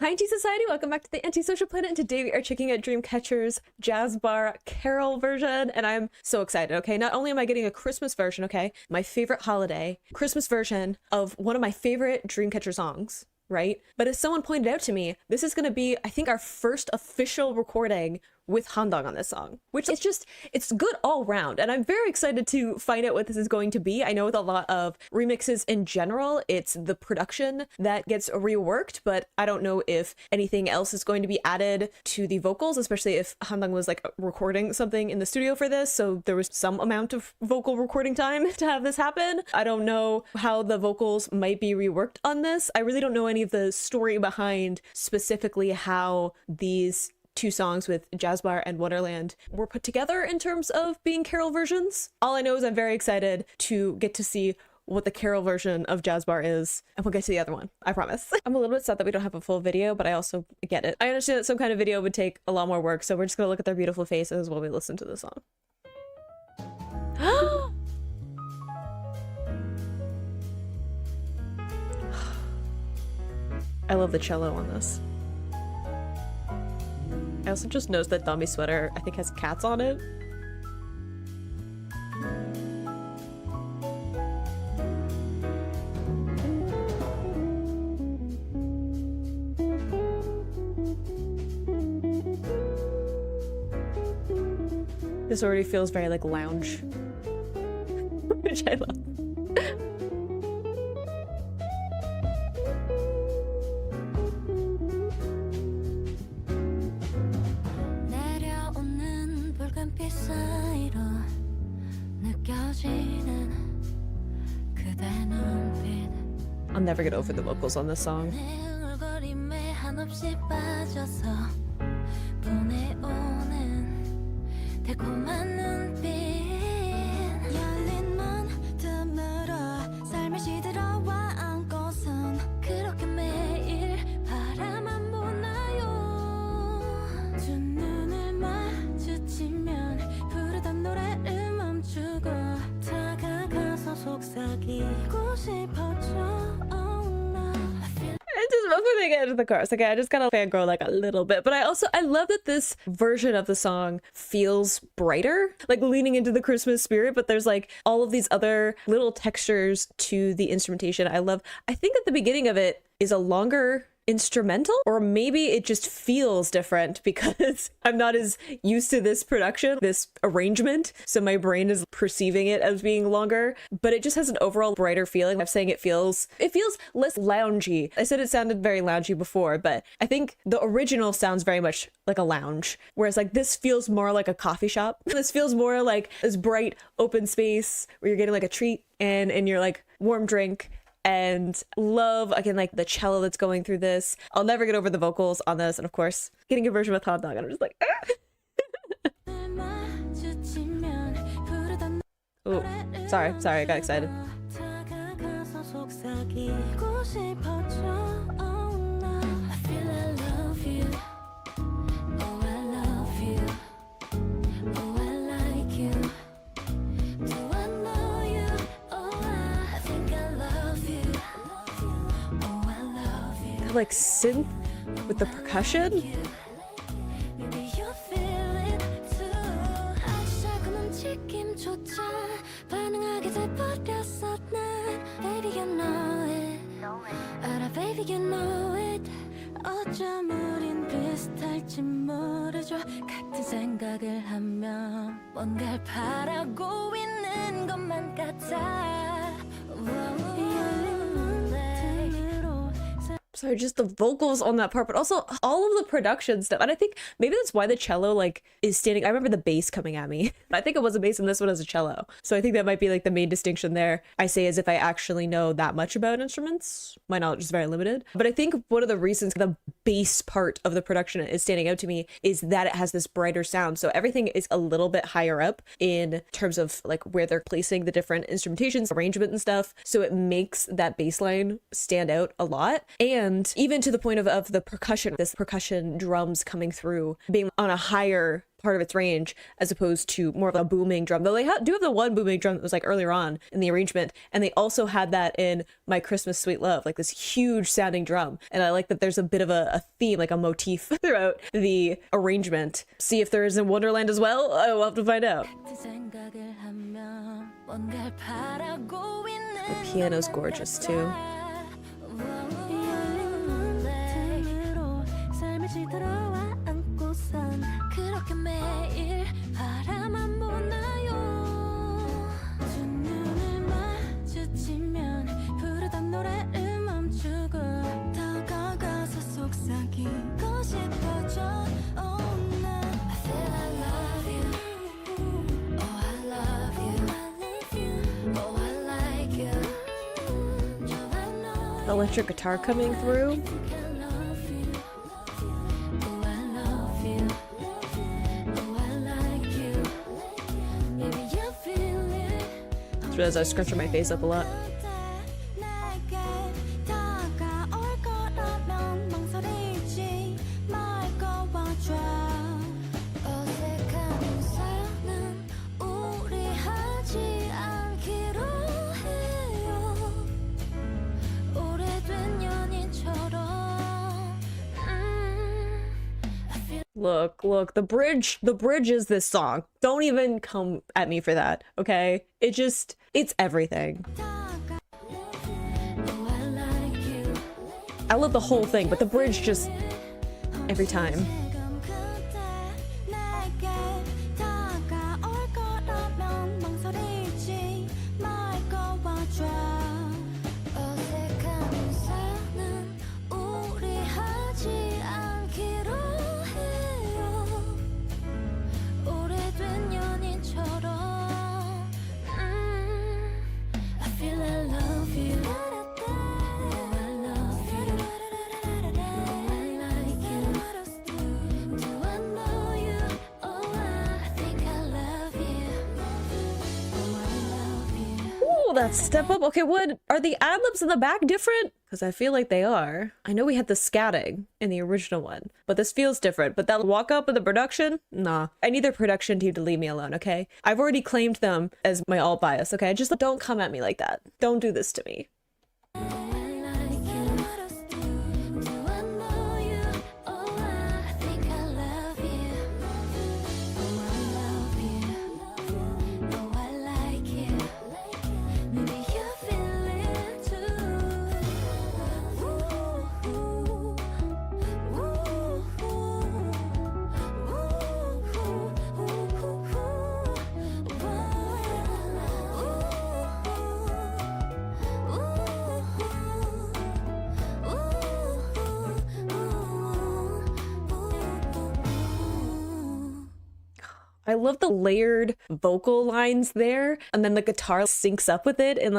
Hi NT Society, welcome back to the Antisocial Planet, and today we are checking out Dreamcatcher's Jazz Bar Carol version, and I'm so excited, okay? Not only am I getting a Christmas version, okay, my favorite holiday, Christmas version of one of my favorite Dreamcatcher songs, right? But as someone pointed out to me, this is gonna be, I think, our first official recording with Handong on this song, which is just, it's good all round, and I'm very excited to find out what this is going to be. I know with a lot of remixes in general, it's the production that gets reworked, but I don't know if anything else is going to be added to the vocals, especially if Handong was like recording something in the studio for this, so there was some amount of vocal recording time to have this happen. I don't know how the vocals might be reworked on this. I really don't know any of the story behind specifically how these two songs with Jazz Bar and Wonderland were put together in terms of being Carol versions. All I know is I'm very excited to get to see what the Carol version of Jazz Bar is, and we'll get to the other one, I promise. I'm a little bit sad that we don't have a full video, but I also get it. I understand that some kind of video would take a lot more work, so we're just gonna look at their beautiful faces while we listen to the song. I love the cello on this. I also just noticed that Dami's sweater, I think, has cats on it. This already feels very like lounge, which I love. I'll never get over the vocals on this song. Before they get into the chorus, okay, I just gotta fangirl like a little bit, but I love that this version of the song feels brighter, like leaning into the Christmas spirit, but there's like all of these other little textures to the instrumentation. I think at the beginning of it is a longer instrumental, or maybe it just feels different because I'm not as used to this production, this arrangement, so my brain is perceiving it as being longer, but it just has an overall brighter feeling. I'm saying it feels less loungy. I said it sounded very loungy before, but I think the original sounds very much like a lounge, whereas like this feels more like a coffee shop. This feels more like this bright open space where you're getting like a treat and your like warm drink. And love, again, like the cello that's going through this. I'll never get over the vocals on this. And of course, getting a version with Handong, I'm just like, oh, sorry, I got excited. Like synth with the percussion. Sorry, just the vocals on that part, but also all of the production stuff. And I think maybe that's why the cello like is standing. I remember the bass coming at me. I think it was a bass and this one is a cello. So I think that might be like the main distinction there. I say as if I actually know that much about instruments. My knowledge is very limited. But I think one of the reasons the bass part of the production is standing out to me is that it has this brighter sound. So everything is a little bit higher up in terms of like where they're placing the different instrumentations, arrangement and stuff. So it makes that bass line stand out a lot. And even to the point of the percussion, this percussion drums coming through being on a higher part of its range as opposed to more of a booming drum. Though they do have the one booming drum that was like earlier on in the arrangement, and they also had that in My Christmas Sweet Love, like this huge sounding drum. And I like that there's a bit of a theme, like a motif throughout the arrangement. See if there is in Wonderland as well. I will have to find out. The piano's gorgeous too. Electric guitar coming through. Just realized I was scrunching my face up a lot. Look, the bridge is this song. Don't even come at me for that, okay? It's everything. I love the whole thing, but the bridge just, every time. That step up. Okay, what are the ad-libs in the back different? Because I feel like they are. I know we had the scatting in the original one, but this feels different. But that walk up in the production, nah. I need their production team to leave me alone, okay? I've already claimed them as my alt bias, okay? Just don't come at me like that. Don't do this to me. I love the layered vocal lines there, and then the guitar syncs up with it, and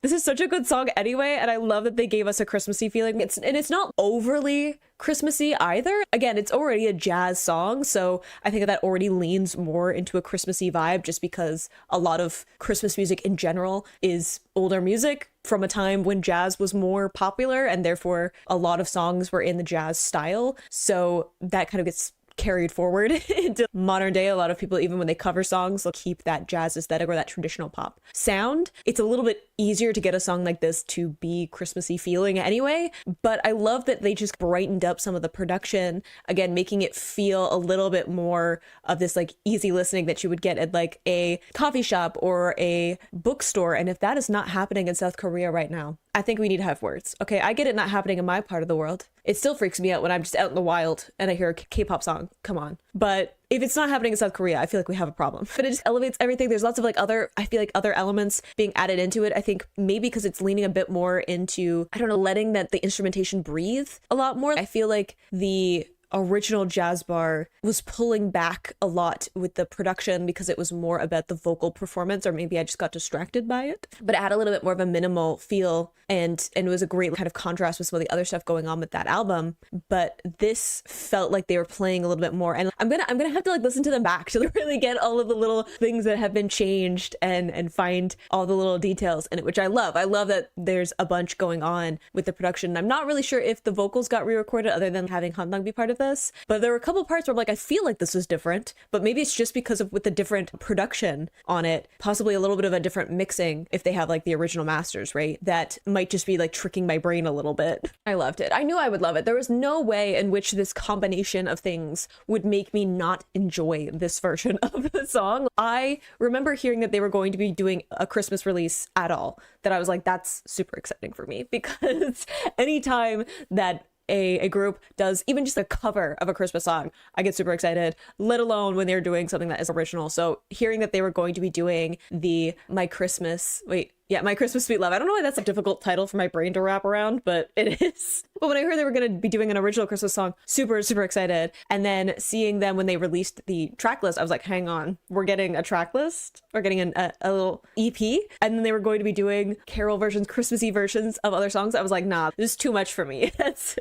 this is such a good song anyway, and I love that they gave us a Christmassy feeling. It's not overly Christmassy either. Again, it's already a jazz song, so I think that already leans more into a Christmassy vibe, just because a lot of Christmas music in general is older music from a time when jazz was more popular, and therefore a lot of songs were in the jazz style, so that kind of gets carried forward into modern day. A lot of people, even when they cover songs, they'll keep that jazz aesthetic or that traditional pop sound. It's a little bit easier to get a song like this to be Christmassy feeling anyway, but I love that they just brightened up some of the production, again, making it feel a little bit more of this like easy listening that you would get at like a coffee shop or a bookstore. And if that is not happening in South Korea right now, I think we need to have words. Okay, I get it not happening in my part of the world. It still freaks me out when I'm just out in the wild and I hear a K-pop song. Come on. But if it's not happening in South Korea, I feel like we have a problem. But it just elevates everything. There's lots of like other elements being added into it. I think maybe because it's leaning a bit more into, I don't know, letting the instrumentation breathe a lot more. I feel like the original jazz bar was pulling back a lot with the production because it was more about the vocal performance, or maybe I just got distracted by it. But it had a little bit more of a minimal feel, and it was a great kind of contrast with some of the other stuff going on with that album. But this felt like they were playing a little bit more, and I'm gonna have to like listen to them back to really get all of the little things that have been changed and find all the little details in it, which I love. I love that there's a bunch going on with the production. I'm not really sure if the vocals got re-recorded other than having Handong be part of of this, but there were a couple parts where I'm like, I feel like this was different, but maybe it's just because of with the different production on it, possibly a little bit of a different mixing if they have like the original masters, right? That might just be like tricking my brain a little bit. I loved it. I knew I would love it. There was no way in which this combination of things would make me not enjoy this version of the song. I remember hearing that they were going to be doing a Christmas release at all, that I was like, that's super exciting for me, because anytime that a group does even just a cover of a Christmas song, I get super excited, let alone when they're doing something that is original. So hearing that they were going to be doing the My Christmas Sweet Love. I don't know why that's a difficult title for my brain to wrap around, but it is. But when I heard they were going to be doing an original Christmas song, super, super excited. And then seeing them when they released the track list, I was like, hang on, we're getting a track list? We're getting a little EP? And then they were going to be doing carol versions, Christmassy versions of other songs. I was like, nah, this is too much for me.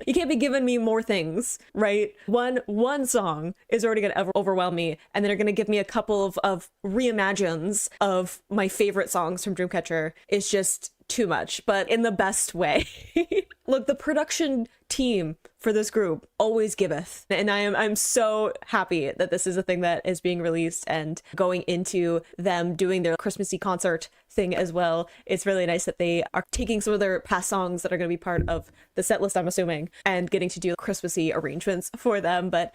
You can't be giving me more things, right? One song is already going to overwhelm me. And then they're going to give me a couple of reimagines of my favorite songs from Dreamcatcher. Is just too much, but in the best way. Look, the production team for this group always giveth, and I'm so happy that this is a thing that is being released and going into them doing their Christmassy concert thing as well. It's really nice that they are taking some of their past songs that are going to be part of the set list, I'm assuming, and getting to do Christmassy arrangements for them. But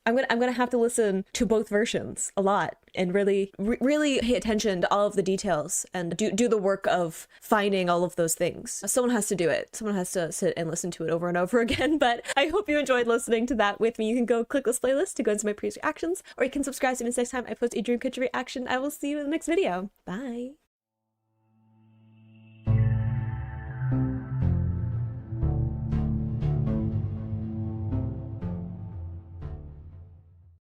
I'm gonna have to listen to both versions a lot and really pay attention to all of the details and do the work of finding all of those things. Someone has to do it. Someone has to sit and listen to it over and over again. But I hope you enjoyed listening to that with me. You can go click this playlist to go into my previous reactions, or you can subscribe so next time I post a Dreamcatcher reaction. I will see you in the next video. Bye.